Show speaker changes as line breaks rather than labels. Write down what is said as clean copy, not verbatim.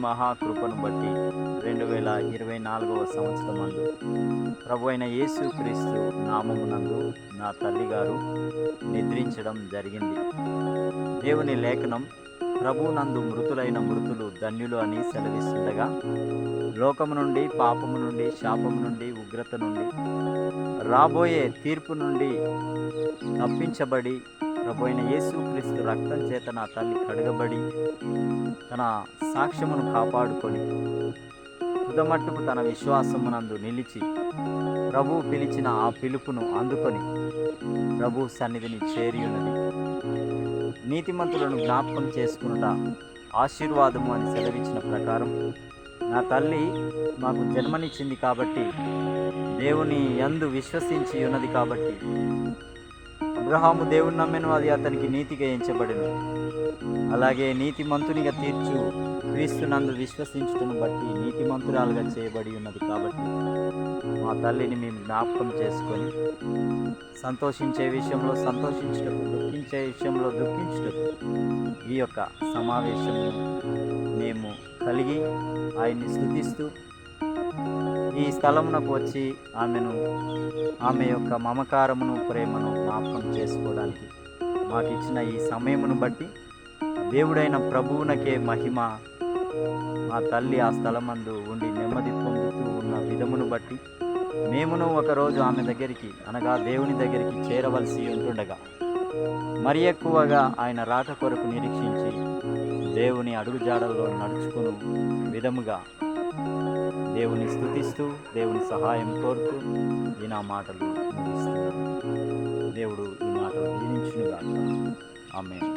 మహాకృపను బట్టి 2024వ సంవత్సరమందు ప్రభు అయిన యేసు క్రీస్తు నామమునందు నా తల్లిగారు నిద్రించడం జరిగింది. దేవుని లేఖనం ప్రభువునందు మృతులైన మృతులు ధన్యులు అని సెలవిస్తుండగా, లోకము నుండి, పాపము నుండి, శాపము నుండి, ఉగ్రత నుండి, రాబోయే తీర్పు నుండి తప్పించబడి ప్రభు అయిన యేసుక్రీస్తు రక్తం చేత నా తల్లి కడగబడి తన సాక్ష్యమును కాపాడుకొని తుదమట్టుకు తన విశ్వాసమునందు నిలిచి ప్రభు పిలిచిన ఆ పిలుపును అందుకొని ప్రభు సన్నిధిని చేరి ఉన్నది. నీతిమంతులను జ్ఞాపకం చేసుకునుట ఆశీర్వాదము అని సెలవిచ్చిన ప్రకారం నా తల్లి మాకు జన్మనిచ్చింది కాబట్టి, దేవుని యందు విశ్వసించి ఉన్నది కాబట్టి, అబ్రహాము దేవుని నమ్మెను, అది అతనికి నీతిగా ఎంచబడెను. అలాగే నీతిమంతునిగా తీర్చు క్రీస్తునందు విశ్వసించుటను బట్టి నీతిమంతురాలుగా చేయబడి ఉన్నది కాబట్టి, మా తల్లిని మేము జ్ఞాపకం చేసుకొని సంతోషించే విషయంలో సంతోషించటకు, దుఃఖించే విషయంలో దుఃఖించటకు ఈ యొక్క సమావేశము మేము కలిగి ఆయన్ని స్తుతిస్తూ ఈ స్థలమునకు వచ్చి ఆమె యొక్క మమకారమును, ప్రేమను జ్ఞాపకం చేసుకోవడానికి మాకు ఇచ్చిన ఈ సమయమును బట్టి దేవుడైన ప్రభువునకే మహిమ. మా తల్లి ఆ స్థలమందు ఉండి నెమ్మది పొందుతూ ఉన్న విధమును బట్టి మేమును ఒకరోజు ఆమె దగ్గరికి, అనగా దేవుని దగ్గరికి చేరవలసి ఉంటుండగా, మరి ఎక్కువగా ఆయన రాక కొరకు నిరీక్షించి దేవుని అడుగుజాడల్లో నడుచుకుని విధముగా దేవుని స్తుతిస్తూ దేవుని సహాయం కోరుతూ ఈ నా మాటలు ముగిస్తున్నాను. దేవుడు ఈ మాటలు దీవించునుగాక. ఆమేన్.